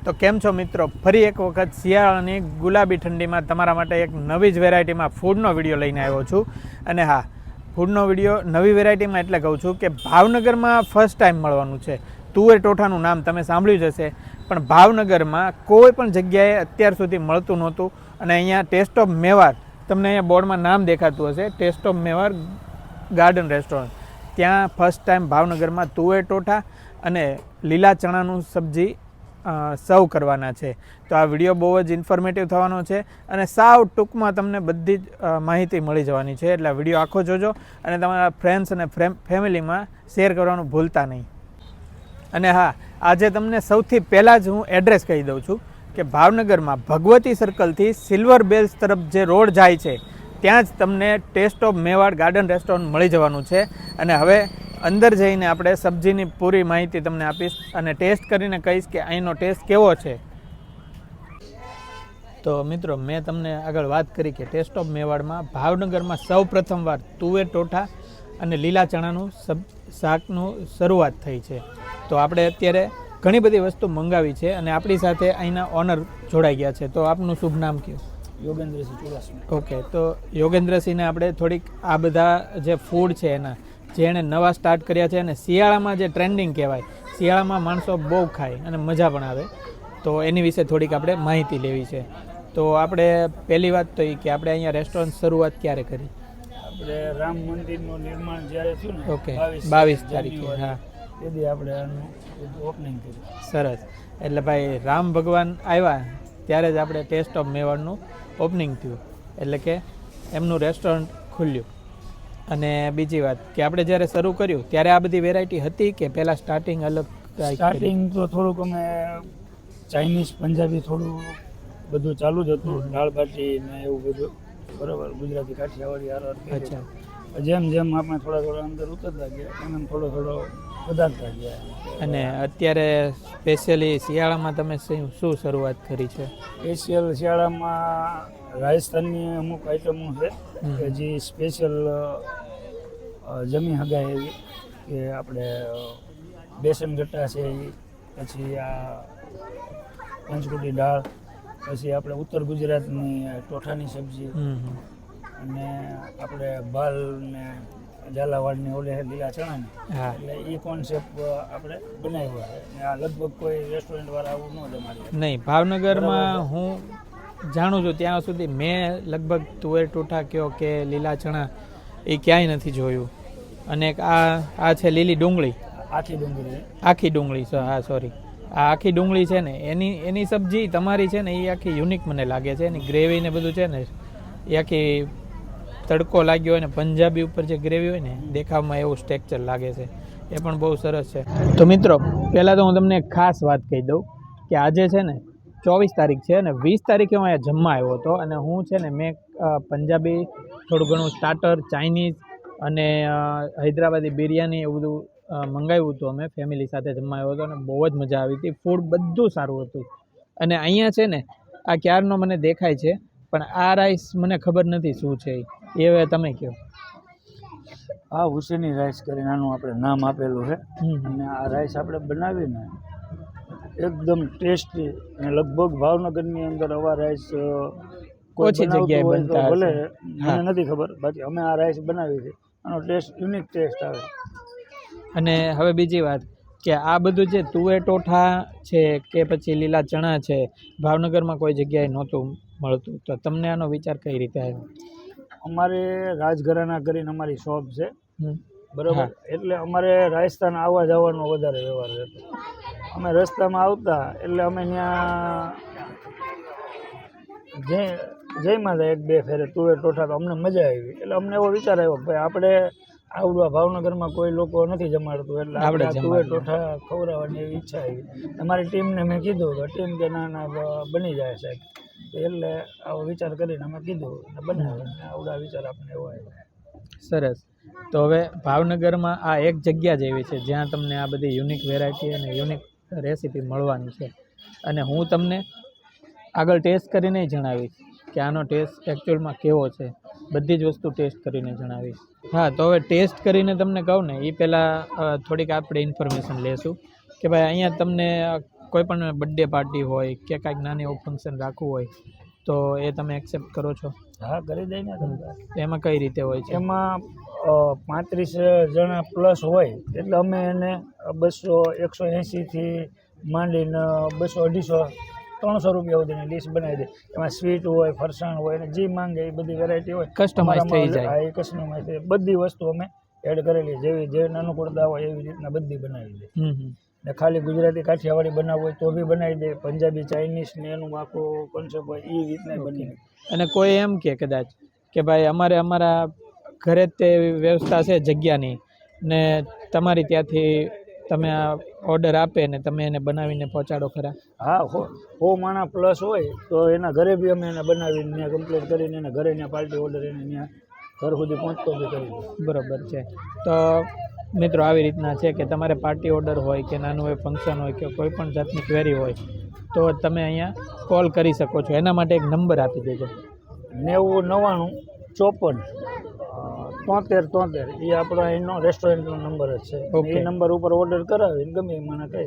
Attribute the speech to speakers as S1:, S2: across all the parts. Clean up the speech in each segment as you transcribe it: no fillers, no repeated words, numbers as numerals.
S1: તો કેમ છો મિત્રો, ફરી એક વખત શિયાળાની ગુલાબી ઠંડીમાં તમારા માટે એક નવી જ વેરાયટીમાં ફૂડનો વિડીયો લઈને આવ્યો છું. અને હા, ફૂડનો વિડીયો નવી વેરાયટીમાં એટલે કહું છું કે ભાવનગરમાં ફર્સ્ટ ટાઈમ મળવાનું છે. તુવેર ટોઠાનું નામ તમે સાંભળ્યું જ હશે, પણ ભાવનગરમાં કોઈ પણ જગ્યાએ અત્યાર સુધી મળતું નહોતું. અને અહીંયા ટેસ્ટ ઓફ મેવાર, તમને અહીંયા બોર્ડમાં નામ દેખાતું હશે, taste of Mewar garden restaurant. ત્યાં ફર્સ્ટ ટાઈમ ભાવનગરમાં તુવેર ટોઠા અને લીલા ચણાનું સબ્જી સર્વ કરવાના છે. તો આ વિડીયો બહુ જ ઇન્ફોર્મેટિવ થવાનો છે અને સાવ ટૂંકમાં તમને બધી જ માહિતી મળી જવાની છે. એટલે આ વિડીયો આખો જોજો અને તમારા ફ્રેન્ડ્સ અને ફેમિલીમાં શેર કરવાનું ભૂલતા નહીં. અને હા, આજે તમને સૌથી પહેલાં જ હું એડ્રેસ કહી દઉં છું કે ભાવનગરમાં ભગવતી સર્કલથી સિલ્વર બેલ્સ તરફ જે રોડ જાય છે ત્યાં જ તમને taste of Mewar garden restaurant મળી જવાનું છે. અને હવે અંદર જઈને આપણે સબ્જીની પૂરી માહિતી તમને આપીશ અને ટેસ્ટ કરીને કહીશ કે અહીંનો ટેસ્ટ કેવો છે. તો મિત્રો, મેં તમને આગળ વાત કરી કે ટેસ્ટ ઓફ મેવાડમાં ભાવનગરમાં સૌ પ્રથમવાર તુવેર ટોઠા અને લીલા ચણાનું શાકનું શરૂઆત થઈ છે. તો આપણે અત્યારે ઘણી બધી વસ્તુ મંગાવી છે અને આપણી સાથે અહીંના ઓનર જોડાઈ ગયા છે. તો આપનું શુભ નામ કયું?
S2: યોગેન્દ્રસિંહ ચુડાસમા.
S1: ઓકે, તો યોગેન્દ્રસિંહને આપણે થોડીક આ બધા જે ફૂડ છે એના જે એણે નવા સ્ટાર્ટ કર્યા છે અને શિયાળામાં જે ટ્રેન્ડિંગ કહેવાય, શિયાળામાં માણસો બહુ ખાય અને મજા પણ આવે, તો એની વિશે થોડીક આપણે માહિતી લેવી છે. તો આપણે પહેલી વાત તો એ કે આપણે અહીંયા રેસ્ટોરન્ટ શરૂઆત ક્યારે કરી?
S2: આપણે રામ મંદિરનું નિર્માણ જ્યારે થયું ને,
S1: ઓકે, 22 તારીખે. હા,
S2: તેથી આપણે આનું ઓપનિંગ કર્યું.
S1: સરસ. એટલે ભાઈ, રામ ભગવાન આવ્યા ત્યારે જ આપણે ટેસ્ટ ઓફ મેવાડનું ઓપનિંગ થયું, એટલે કે એમનું રેસ્ટોરન્ટ ખુલ્યું. અને બીજી વાત કે આપણે જ્યારે શરૂ કર્યું ત્યારે આ બધી વેરાયટી હતી કે પહેલાં સ્ટાર્ટિંગ અલગ?
S2: સ્ટાર્ટિંગ તો થોડુંક અમે ચાઇનીઝ પંજાબી થોડું બધું ચાલુ જ હતું, દાળ બાટી ને એવું બધું, બરાબર, ગુજરાતી કાઠિયાવાડી હાર.
S1: અચ્છા.
S2: જેમ જેમ આપણે થોડા અંદર ઉતરતા ગયા એમ થોડો વધારતા ગયા.
S1: અને અત્યારે સ્પેશિયલી શિયાળામાં તમે શું શરૂઆત કરી છે?
S2: સ્પેશિયલ શિયાળામાં રાજસ્થાનની અમુક આઈટમો છે કે જે સ્પેશિયલ જમી હગાય એવી, કે આપણે બેસન ગટ્ટા છે, પછી આ પંચકુટી દાળ, પછી આપણે ઉત્તર ગુજરાતની ટોઠાની સબ્જી, અને આપણે બાલ ને ઝાલાવાડની ઓલે લીલા ચણાની. એટલે એ કોન્સેપ્ટ આપણે બનાવ્યો છે. આ લગભગ કોઈ રેસ્ટોરન્ટવાળા આવું ન જમાડે
S1: નહીં. ભાવનગરમાં હું જાણું છું ત્યાં સુધી મેં લગભગ તુવેર ટોઠા કયો કે લીલા ચણા એ ક્યાંય નથી જોયું. અને આ છે લીલી ડુંગળી, આખી ડુંગળી. હા, સોરી, આ આખી ડુંગળી છે ને એની સબ્જી તમારી છે ને એ આખી યુનિક મને લાગે છે. એની ગ્રેવી ને બધું છે ને એ આખી તડકો લાગ્યો હોય ને પંજાબી ઉપર જે ગ્રેવી હોય ને, દેખાવમાં એવું સ્ટ્રક્ચર લાગે છે, એ પણ બહુ સરસ છે. તો મિત્રો, પહેલાં તો હું તમને એક ખાસ વાત કહી દઉં કે આજે છે ને 24 તારીખ છે અને 20 તારીખે હું અહીંયા જમવા આવ્યો હતો. અને હું છે ને મેં પંજાબી, થોડું ઘણું સ્ટાર્ટર, ચાઇનીઝ અને હૈદરાબાદી બિરયાની એવું બધું મંગાવ્યું હતું. અમે ફેમિલી સાથે જમવા આવ્યો હતો અને બહુ જ મજા આવી હતી. ફૂડ બધું સારું હતું. અને અહીંયા છે ને આ ક્યારનો મને દેખાય છે, પણ આ રાઈસ મને ખબર નથી શું છે એ હવે તમે કહો.
S2: આ હુસેની રાઈસ કરીને આનું આપણે નામ આપેલું છે. અને આ રાઈસ આપણે બનાવીને એકદમ ટેસ્ટી, અને લગભગ ભાવનગરની અંદર આવા રાઈસ
S1: ઓછી જગ્યાએ બનતા
S2: ભલે મને નથી ખબર, બાકી અમે આ રાઈસ બનાવી છે. આનો ટેસ્ટ યુનિક ટેસ્ટ આવે.
S1: અને હવે બીજી વાત કે આ બધું જે તુવેર ટોઠા છે કે પછી લીલા ચણા છે, ભાવનગરમાં કોઈ જગ્યાએ નહોતું મળતું, તો તમને આનો વિચાર કઈ રીતે આવ્યો?
S2: અમારે રાજઘરાના કરીને અમારી શોપ છે, બરાબર, એટલે અમારે રાજસ્થાન આવવા જવાનો વધારે વ્યવહાર રહેતો. અમે રસ્તામાં આવતા એટલે અમે ત્યાં જઈમાં એક બે ફેરે તુવેર ટોઠા, તો અમને મજા આવી. એટલે અમને એવો વિચાર આવ્યો ભાઈ, આપણે આવડવા ભાવનગરમાં કોઈ લોકો નથી જમાડતું, એટલે આપણે તુવેર ટોઠા ખવડાવવાની એવી ઈચ્છા આવી. અમારી ટીમને મેં કીધું તો ટીમ કે ના બની જાય સાહેબ. એટલે આવો વિચાર કરીને અમે કીધું અને બનાવ્યું. આવડા વિચાર આપણે એવો આવ્યો.
S1: સરસ. તો હવે ભાવનગરમાં આ એક જગ્યા જ એવી છે જ્યાં તમને આ બધી યુનિક વેરાયટી અને યુનિક રેસીપી મળવાની છે. અને હું તમને આગળ ટેસ્ટ કરીને જણાવીશ કે આનો ટેસ્ટ એકચ્યુઅલમાં કેવો છે. બધી જ વસ્તુ ટેસ્ટ કરીને જણાવીશ. હા, તો હવે ટેસ્ટ કરીને તમને કહું ને એ પહેલાં થોડીક આપણે ઇન્ફોર્મેશન લેશું કે ભાઈ અહીંયા તમને કોઈ પણ બર્થડે પાર્ટી હોય કે કાંઈક નાની એવું ફંક્શન રાખવું હોય તો એ તમે એક્સેપ્ટ કરો છો?
S2: હા, કરી દઈ ને.
S1: એમાં કઈ રીતે હોય છે?
S2: એમાં 35 જણા પ્લસ હોય એટલે અમે એને 200 180થી માંડીને 200 250 300 રૂપિયા સુધીની ડીશ બનાવી દે. એમાં સ્વીટ હોય, ફરસાણ હોય, અને જે માંગે એ બધી વેરાયટી હોય,
S1: કસ્ટમાઇઝ થઈ જાય.
S2: હા, એ કસ્ટમાઇઝ થઈ બધી વસ્તુ અમે એડ કરેલી, જેવી જે અનુકૂળતા હોય એવી રીતના બધી બનાવી દે. ને ખાલી ગુજરાતી કાઠિયાવાડી બનાવવું હોય તો બી બનાવી દે, પંજાબી, ચાઇનીઝ ને એનું આખો કોન્સેપ્ટ હોય એ રીતના બની.
S1: અને કોઈ એમ કે કદાચ કે ભાઈ અમારા ઘરે જ તે વ્યવસ્થા છે જગ્યાની ને તમારી ત્યાંથી તમે આ ઓર્ડર આપે ને તમે એને બનાવીને પહોંચાડો ખરા?
S2: હા, 100 માણસ પ્લસ હોય તો એના ઘરે બી અમે એને બનાવીને ત્યાં કમ્પ્લીટ કરીને એને ઘરે ત્યાં પાર્ટી ઓર્ડર એને ત્યાં ઘર સુધી પહોંચતો બી કરી દે.
S1: બરાબર છે. તો મિત્રો આવી રીતના છે કે તમારે પાર્ટી ઓર્ડર હોય કે નાનું હોય ફંક્શન હોય કે કોઈ પણ જાતની ક્વેરી હોય તો તમે અહીંયા કોલ કરી શકો છો. એના માટે એક નંબર આપી દેજો.
S2: 90 99 54 73 એ આપણો એનો રેસ્ટોરન્ટનો નંબર જ છે. એ નંબર ઉપર ઓર્ડર કરાવીને ગમે એ મને કહે.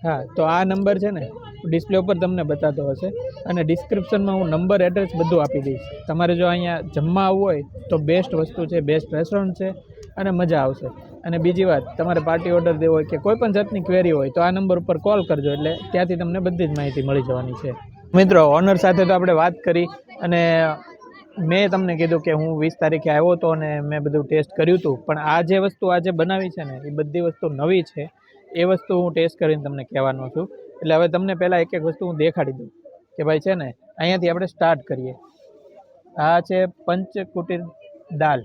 S1: હા, તો આ નંબર છે ને ડિસ્પ્લે ઉપર તમને બતાતો હશે અને ડિસ્ક્રિપ્શનમાં હું નંબર એડ્રેસ બધું આપી દઈશ. તમારે જો અહીંયા જમવા આવવું હોય તો બેસ્ટ વસ્તુ છે, બેસ્ટ રેસ્ટોરન્ટ છે અને મજા આવશે. અને બીજી વાત, તમારે પાર્ટી ઓર્ડર દેવો હોય કે કોઈ પણ જાતની ક્વેરી હોય તો આ નંબર ઉપર કોલ કરજો, એટલે ત્યાંથી તમને બધી જ માહિતી મળી જવાની છે. મિત્રો, ઓનર સાથે તો આપણે વાત કરી અને મેં તમને કીધું કે હું 20 તારીખે આવ્યો હતો અને મેં બધું ટેસ્ટ કર્યું હતું, પણ આ જે વસ્તુ આજે બનાવી છે ને એ બધી વસ્તુ નવી છે. એ વસ્તુ હું ટેસ્ટ કરીને તમને કહેવાનો છું. એટલે હવે તમને પહેલાં એક વસ્તુ હું દેખાડી દઉં કે ભાઈ છે ને અહીંયાથી આપણે સ્ટાર્ટ કરીએ. આ છે પંચકુટીર દાલ,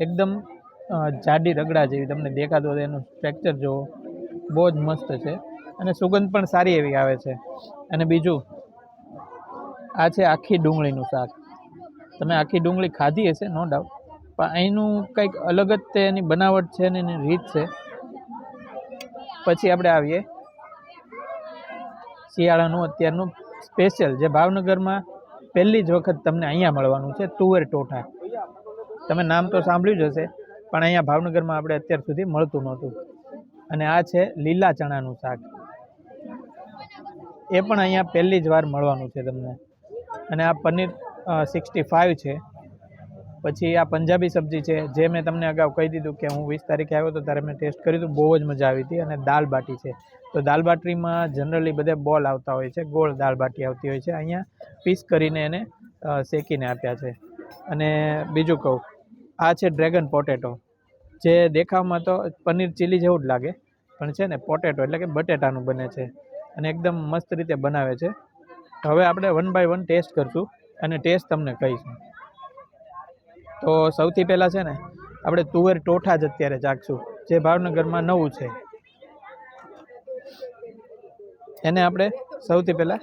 S1: એકદમ જાડી રગડા જેવી તમને દેખાતું હોય. એનું સ્ટ્રક્ચર જુઓ, બહુ જ મસ્ત છે અને સુગંધ પણ સારી એવી આવે છે. અને બીજું આ છે આખી ડુંગળીનું શાક. તમે આખી ડુંગળી ખાધી હશે નો ડાઉટ, પણ અહીંનું કંઈક અલગ જ તે એની બનાવટ છે ને એની રીત છે. પછી આપણે આવીએ શિયાળાનું અત્યારનું સ્પેશિયલ, જે ભાવનગરમાં પહેલી જ વખત તમને અહીંયા મળવાનું છે, તુવેર ટોઠા. તમે નામ તો સાંભળ્યું જ હશે, પણ અહીંયા ભાવનગરમાં આપણે અત્યાર સુધી મળતું નહોતું. અને આ છે લીલા ચણાનું શાક, એ પણ અહીંયા પહેલી જ વાર મળવાનું છે તમને. અને આ પનીર 65 છે. પછી આ પંજાબી સબ્જી છે, જે મેં તમને અગાઉ કહી દીધું કે હું 20 તારીખે આવ્યો તો ત્યારે મેં ટેસ્ટ કર્યું હતું, બહુ જ મજા આવી હતી. અને દાલ બાટી છે. તો દાલ બાટીમાં જનરલી બધે બોલ આવતા હોય છે, ગોળ દાલ બાટી આવતી હોય છે. અહીંયા પીસ કરીને એને શેકીને આપ્યા છે. અને બીજું કહું, આ છે ડ્રેગન પોટેટો, જે દેખાવમાં તો પનીર ચીલી જેવું જ લાગે, પણ છે ને પોટેટો એટલે કે બટેટાનું બને છે અને એકદમ મસ્ત રીતે બનાવે છે. હવે આપણે 1 બાય 1 ટેસ્ટ કરશું અને ટેસ્ટ તમને કહીશું. તો સૌથી પહેલાં છે ને આપણે તુવેર ટોઠા જ અત્યારે ચાખશું, જે ભાવનગરમાં નવું છે. એને આપણે સૌથી પહેલાં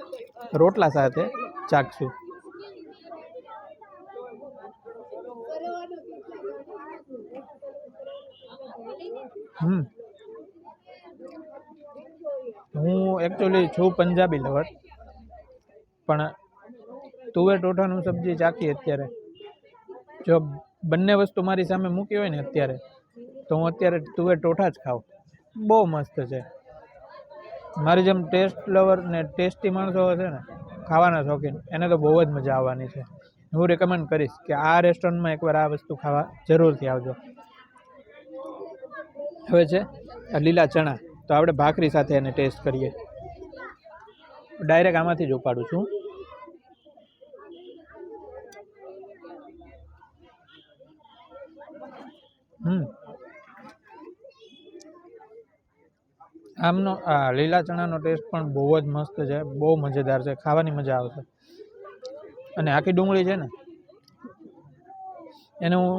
S1: રોટલા સાથે ચાખશું. હું એકચ્યુઅલી છું પંજાબી લવર, પણ તુવેર ટોઠાનું સબ્જી ચાખી અત્યારે, જો બંને વસ્તુ મારી સામે મૂકી હોય ને અત્યારે, તો હું અત્યારે તુવેર ટોઠા જ ખાઉં. બહુ મસ્ત છે. મારી જેમ ટેસ્ટ લવર ને ટેસ્ટી માણસો હશે ને, ખાવાના શોખીન, એને તો બહુ જ મજા આવવાની છે. હું રેકમેન્ડ કરીશ કે આ રેસ્ટોરન્ટમાં એકવાર આ વસ્તુ ખાવા જરૂરથી આવજો. હવે છે લીલા ચણા, તો આપણે ભાખરી સાથે એને ટેસ્ટ કરીએ. ડાયરેક્ટ આમાંથી જ ઉપાડું છું. આમનો આ લીલા ચણાનો ટેસ્ટ પણ બહુ જ મસ્ત છે, બહુ મજેદાર છે, ખાવાની મજા આવશે. અને આખી ડુંગળી છે ને એને હું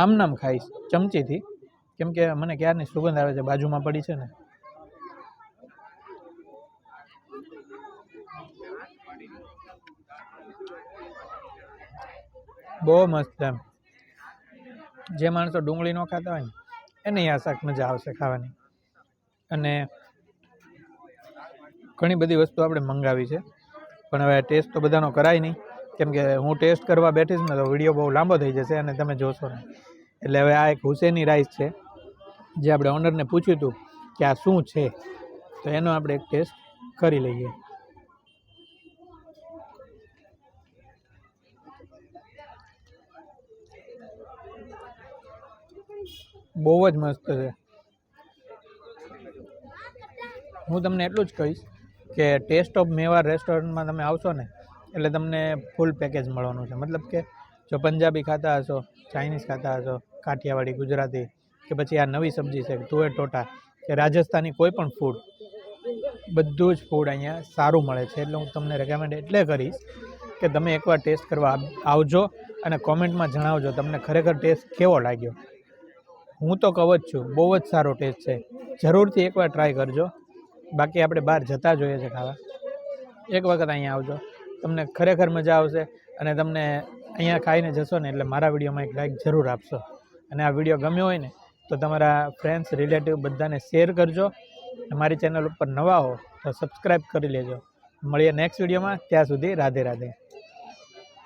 S1: આમ નામ ખાઈશ ચમચીથી, કેમ કે મને ક્યારની સુગંધ આવે છે, બાજુમાં પડી છે ને. બહુ મસ્ત એમ. જે માણસો ડુંગળી ન ખાતા હોય ને એને આ શાક મજા આવશે ખાવાની. અને ઘણી બધી વસ્તુ આપણે મંગાવી છે, પણ હવે ટેસ્ટ તો બધાનો કરાય નહીં, કેમ કે હું ટેસ્ટ કરવા બેઠીશ ને તો વિડીયો બહુ લાંબો થઈ જશે અને તમે જોશો ને. એટલે હવે આ એક હુસેની રાઈસ છે, જે આપણે ઓનરને પૂછ્યું હતું કે આ શું છે, તો એનો આપણે એક ટેસ્ટ કરી લઈએ. બહુ જ મસ્ત છે. હું તમને એટલું જ કહીશ કે ટેસ્ટ ઓફ મેવાર રેસ્ટોરન્ટમાં તમે આવશો ને એટલે તમને ફૂલ પેકેજ મળવાનું છે. મતલબ કે જો પંજાબી ખાતા હશો, ચાઇનીઝ ખાતા હશો, કાઠિયાવાડી, ગુજરાતી, કે પછી આ નવી સબ્જી છે તુવેર ટોટા, કે રાજસ્થાની કોઈ પણ ફૂડ, બધું જ ફૂડ અહીંયા સારું મળે છે. એટલે હું તમને રેકમેન્ડ એટલે કરીશ કે તમે એકવાર ટેસ્ટ કરવા આવજો અને કોમેન્ટમાં જણાવજો તમને ખરેખર ટેસ્ટ કેવો લાગ્યો. હું તો કહું જ છું, બહુ જ સારો ટેસ્ટ છે. જરૂરથી એકવાર ટ્રાય કરજો. બાકી આપણે બહાર જતા જોઈએ છે ખાવા, એક વખત અહીંયા આવજો, તમને ખરેખર મજા આવશે. અને તમને અહીંયા ખાઈને જશો ને એટલે મારા વિડીયોમાં એક લાઈક જરૂર આપશો. અને આ વિડીયો ગમ્યો હોય ને તો તમારા ફ્રેન્ડ્સ, રિલેટિવ બધાને શેર કરજો. મારી ચેનલ ઉપર નવા હો તો સબસ્ક્રાઈબ કરી લેજો. મળીએ નેક્સ્ટ વિડીયોમાં. ત્યાં સુધી રાધે રાધે.